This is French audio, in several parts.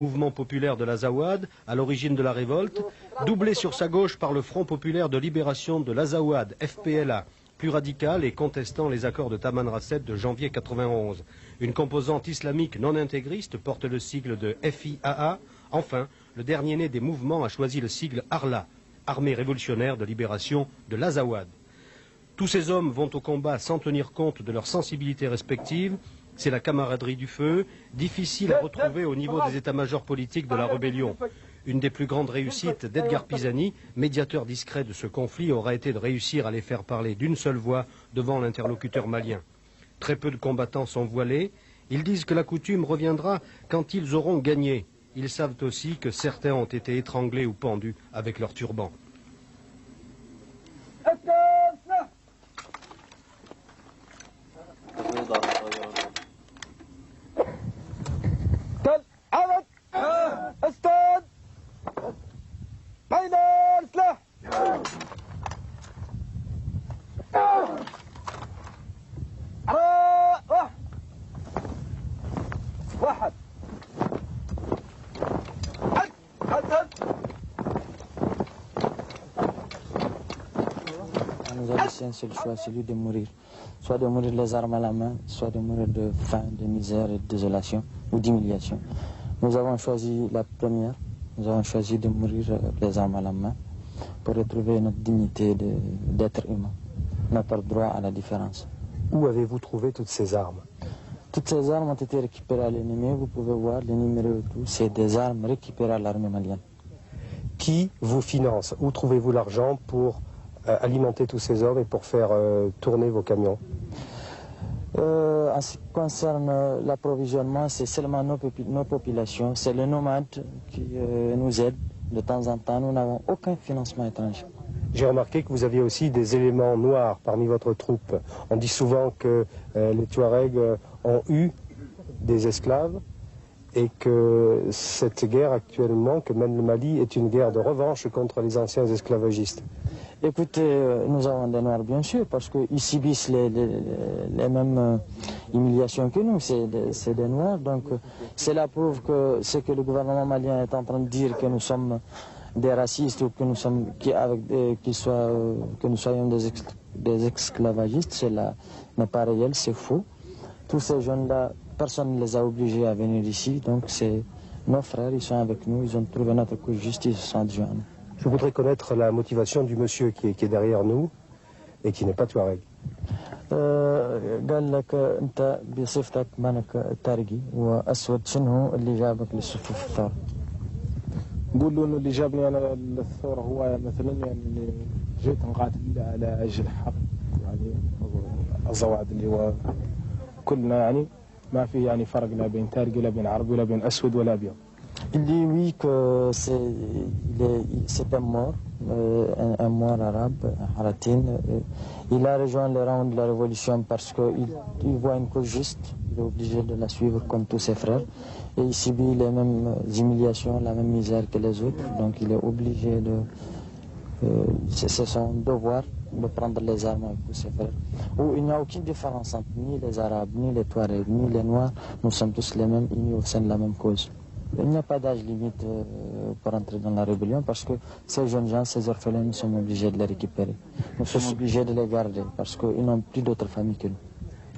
Mouvement populaire de l'Azawad, à l'origine de la révolte, doublé sur sa gauche par le Front populaire de libération de l'Azawad, FPLA, plus radical et contestant les accords de Tamanrasset de janvier 91. Une composante islamique non intégriste porte le sigle de FIAA. Enfin, le dernier né des mouvements a choisi le sigle ARLA, Armée révolutionnaire de libération de l'Azawad. Tous ces hommes vont au combat sans tenir compte de leurs sensibilités respectives. C'est la camaraderie du feu, difficile à retrouver au niveau des états-majors politiques de la rébellion. Une des plus grandes réussites d'Edgar Pisani, médiateur discret de ce conflit, aura été de réussir à les faire parler d'une seule voix devant l'interlocuteur malien. Très peu de combattants sont voilés. Ils disent que la coutume reviendra quand ils auront gagné. Ils savent aussi que certains ont été étranglés ou pendus avec leur turban. Nous avons laissé un seul choix, celui de mourir. Soit de mourir les armes à la main, soit de mourir de faim, de misère et de désolation ou d'humiliation. Nous avons choisi la première, nous avons choisi de mourir les armes à la main pour retrouver notre dignité d'être humain, notre droit à la différence. Où avez-vous trouvé toutes ces armes? Toutes ces armes ont été récupérées à l'ennemi, vous pouvez voir les numéros et tout, c'est des armes récupérées à l'armée malienne. Qui vous finance? Où trouvez-vous l'argent pour alimenter tous ces hommes et pour faire tourner vos camions? En ce qui concerne l'approvisionnement, c'est seulement nos populations, c'est les nomades qui nous aident de temps en temps. Nous n'avons aucun financement étranger. J'ai remarqué que vous aviez aussi des éléments noirs parmi votre troupe. On dit souvent que les Touaregs ont eu des esclaves et que cette guerre actuellement que mène le Mali est une guerre de revanche contre les anciens esclavagistes. Écoutez, nous avons des Noirs bien sûr, parce qu'ils subissent les mêmes humiliations que nous, c'est des Noirs. Donc cela prouve que ce que le gouvernement malien est en train de dire, que nous sommes des racistes ou que nous soyons des esclavagistes, cela n'est pas réel, c'est faux. Tous ces jeunes-là, personne ne les a obligés à venir ici, donc c'est nos frères, ils sont avec nous, ils ont trouvé notre coup de justice, ils sont adjoints. Je voudrais connaître la motivation du monsieur qui est derrière nous et qui n'est pas Touareg. قال لك أنت بصفتك مانك تارجي وأسود شنو اللي جابك للصفوف الثورة؟ نقول له إنه اللي جابني أنا للثورة هو مثلا يعني جيت نقاتل على أجل الحق يعني الزواج اللي هو كلنا يعني ما في يعني فرق لا بين تارجي ولا بين عربي ولا بين أسود ولا أبيض. Il dit oui que c'est un mort arabe, Haratin. Il a rejoint les rangs de la révolution parce qu'il voit une cause juste, il est obligé de la suivre comme tous ses frères. Et il subit les mêmes humiliations, la même misère que les autres, donc il est obligé c'est son devoir de prendre les armes avec tous ses frères. Où il n'y a aucune différence entre ni les Arabes, ni les Touaregs, ni les Noirs, nous sommes tous les mêmes, unis au sein de la même cause. Il n'y a pas d'âge limite pour entrer dans la rébellion parce que ces jeunes gens, ces orphelins, nous sommes obligés de les récupérer. Nous sommes obligés de les garder parce qu'ils n'ont plus d'autres familles que nous.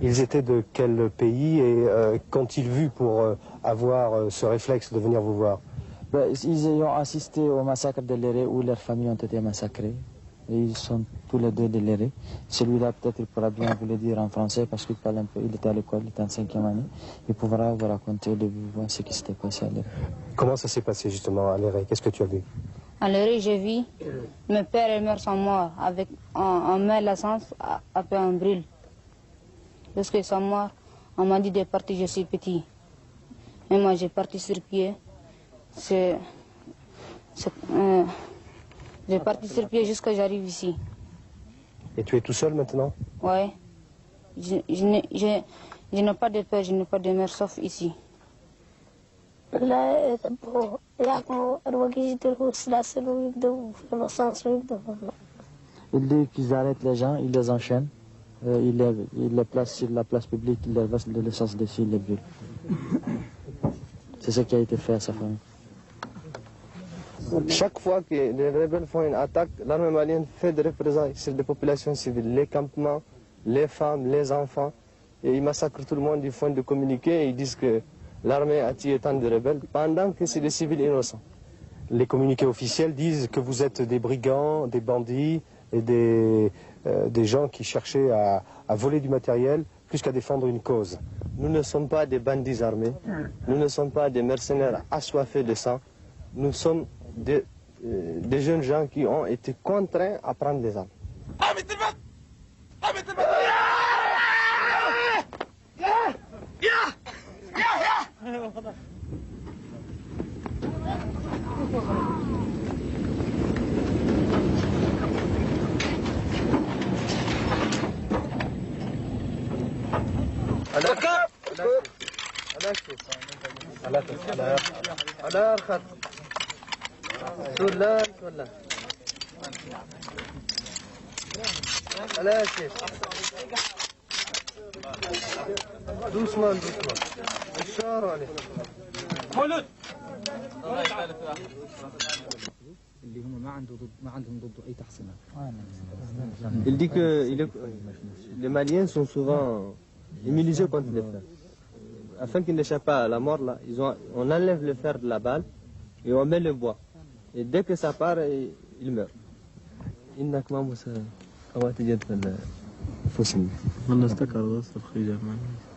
Ils étaient de quel pays et qu'ont-ils vu pour avoir ce réflexe de venir vous voir? Ils ont assisté au massacre de Léré où leurs familles ont été massacrées. Et ils sont tous les deux de Léré. Celui-là, peut-être, il pourra bien vous le dire en français parce qu'il parle un peu. Il était à l'école, il était en 5e année. Il pourra vous raconter de vive ce qui s'était passé à Léré. Comment ça s'est passé justement à Léré? Qu'est-ce que tu as vu? À Léré, j'ai vu mon père et mère sont morts. On met l'essence, après on brûle. Lorsqu'ils sont morts, on m'a dit de partir, je suis petit. Et moi, j'ai parti sur pied. J'ai parti sur pied jusqu'à j'arrive ici. Et tu es tout seul maintenant? Oui. Je n'ai pas de père, je n'ai pas de mère, sauf ici. Il dit qu'ils arrêtent les gens, ils les enchaînent. il les place sur la place publique, il leur verse de l'essence dessus, il les brûle. C'est C'est ce qui a été fait à sa famille. Chaque fois que les rebelles font une attaque, l'armée malienne fait des représailles sur les populations civiles, les campements, les femmes, les enfants. Et ils massacrent tout le monde, ils font de communiqués et ils disent que l'armée a tué tant de rebelles pendant que c'est des civils innocents. Les communiqués officiels disent que vous êtes des brigands, des bandits et des gens qui cherchaient à voler du matériel plus qu'à défendre une cause. Nous ne sommes pas des bandits armés, nous ne sommes pas des mercenaires assoiffés de sang, nous sommes des jeunes gens qui ont été contraints à prendre des armes. Doucement, doucement. Il dit que les Maliens sont souvent immunisés contre les fers. Afin qu'ils n'échappent pas à la mort, là, on enlève le fer de la balle et on met le bois. Et dès que ça part, il meurt.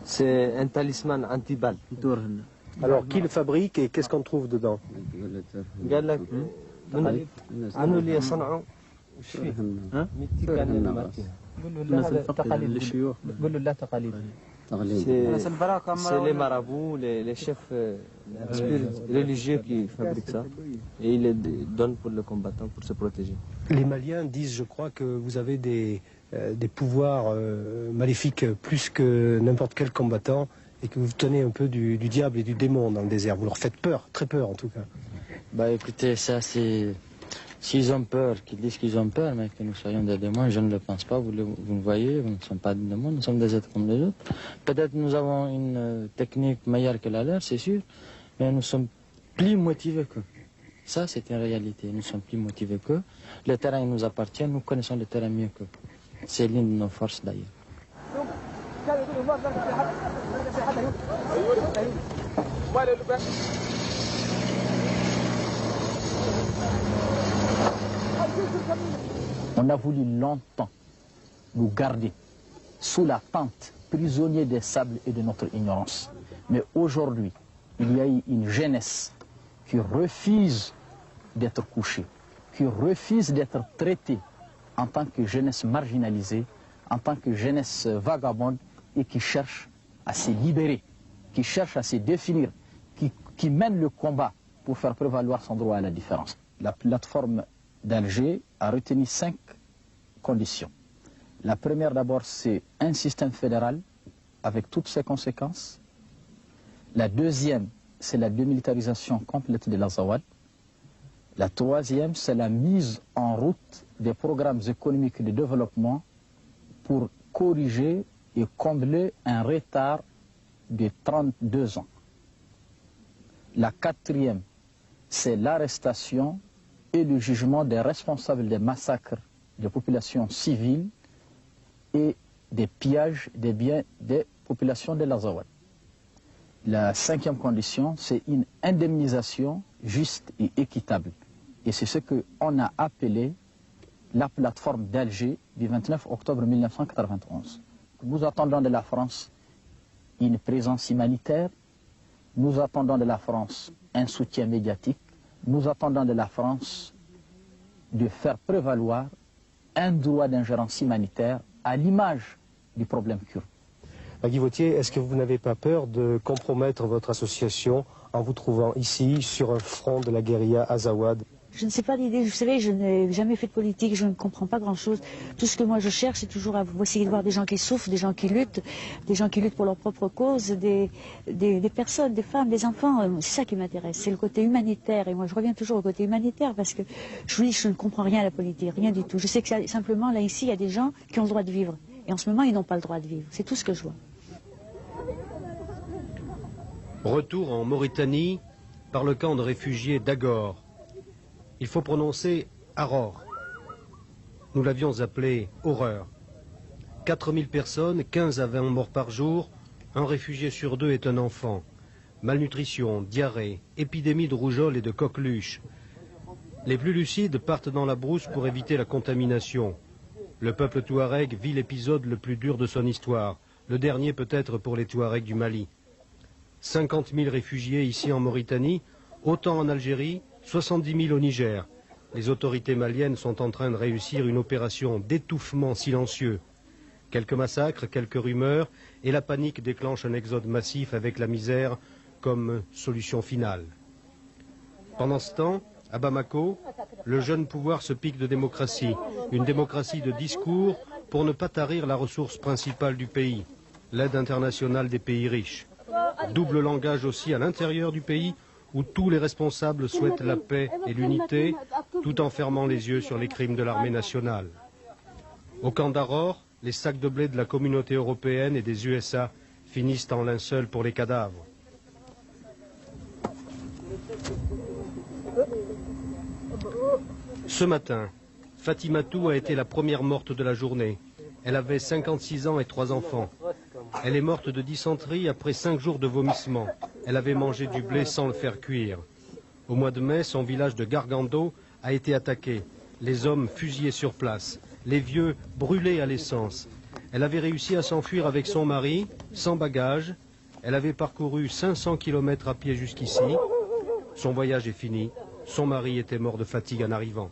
C'est un talisman anti-balle. Alors, qui le fabrique et qu'est-ce qu'on trouve dedans? قال لك عنو اللي يصنعوا وش فيه؟ ميتي كان c'est les marabouts, les chefs religieux qui fabriquent ça et ils les donnent pour les combattants pour se protéger. Les Maliens disent, je crois, que vous avez des pouvoirs maléfiques plus que n'importe quel combattant et que vous tenez un peu du diable et du démon dans le désert. Vous leur faites peur, très peur en tout cas. Bah écoutez, ça c'est... S'ils ont peur, qu'ils disent qu'ils ont peur, mais que nous soyons des démons, je ne le pense pas. Vous le voyez, nous ne sommes pas des démons, nous sommes des êtres comme les autres. Peut-être nous avons une technique meilleure que la leur, c'est sûr, mais nous sommes plus motivés qu'eux. Ça, c'est une réalité. Nous sommes plus motivés qu'eux. Le terrain il nous appartient, nous connaissons le terrain mieux qu'eux. C'est l'une de nos forces d'ailleurs. On a voulu longtemps nous garder sous la tente, prisonniers des sables et de notre ignorance. Mais aujourd'hui, il y a eu une jeunesse qui refuse d'être couchée, qui refuse d'être traitée en tant que jeunesse marginalisée, en tant que jeunesse vagabonde et qui cherche à se libérer, qui cherche à se définir, qui mène le combat pour faire prévaloir son droit à la différence. La plateforme d'Alger a retenu 5 conditions. La première d'abord, c'est un système fédéral avec toutes ses conséquences. La deuxième, c'est la démilitarisation complète de l'Azawad. La troisième, c'est la mise en route des programmes économiques de développement pour corriger et combler un retard de 32 ans. La quatrième, c'est l'arrestation et le jugement des responsables des massacres des populations civiles et des pillages des biens des populations de l'Azawad. La cinquième condition, c'est une indemnisation juste et équitable. Et c'est ce qu'on a appelé la plateforme d'Alger du 29 octobre 1991. Nous attendons de la France une présence humanitaire, nous attendons de la France un soutien médiatique, nous attendons de la France de faire prévaloir un droit d'ingérence humanitaire à l'image du problème kurde. Guy Vautier, est-ce que vous n'avez pas peur de compromettre votre association en vous trouvant ici sur un front de la guérilla Azawad? Je ne sais pas l'idée, vous savez, je n'ai jamais fait de politique, je ne comprends pas grand-chose. Tout ce que moi je cherche, c'est toujours à essayer de voir des gens qui souffrent, des gens qui luttent pour leur propre cause, des personnes, des femmes, des enfants. C'est ça qui m'intéresse, c'est le côté humanitaire. Et moi je reviens toujours au côté humanitaire parce que je vous dis, je ne comprends rien à la politique, rien du tout. Je sais que simplement, là ici, il y a des gens qui ont le droit de vivre. Et en ce moment, ils n'ont pas le droit de vivre. C'est tout ce que je vois. Retour en Mauritanie par le camp de réfugiés d'Agor. Il faut prononcer Aror. Nous l'avions appelé Horreur. 4000 personnes, 15 à 20 morts par jour. Un réfugié sur 2 est un enfant. Malnutrition, diarrhée, épidémie de rougeole et de coqueluche. Les plus lucides partent dans la brousse pour éviter la contamination. Le peuple touareg vit l'épisode le plus dur de son histoire, le dernier peut-être pour les Touaregs du Mali. 50 000 réfugiés ici en Mauritanie, autant en Algérie, 70 000 au Niger. Les autorités maliennes sont en train de réussir une opération d'étouffement silencieux. Quelques massacres, quelques rumeurs, et la panique déclenche un exode massif avec la misère comme solution finale. Pendant ce temps, à Bamako, le jeune pouvoir se pique de démocratie, une démocratie de discours pour ne pas tarir la ressource principale du pays, l'aide internationale des pays riches. Double langage aussi à l'intérieur du pays, où tous les responsables souhaitent la paix et l'unité, tout en fermant les yeux sur les crimes de l'armée nationale. Au camp d'Aror, les sacs de blé de la communauté européenne et des USA finissent en linceul pour les cadavres. Ce matin, Fatimatou a été la première morte de la journée. Elle avait 56 ans et 3 enfants. Elle est morte de dysenterie après 5 jours de vomissements. Elle avait mangé du blé sans le faire cuire. Au mois de mai, son village de Gargando a été attaqué. Les hommes fusillés sur place, les vieux brûlés à l'essence. Elle avait réussi à s'enfuir avec son mari, sans bagage. Elle avait parcouru 500 km à pied jusqu'ici. Son voyage est fini. Son mari était mort de fatigue en arrivant.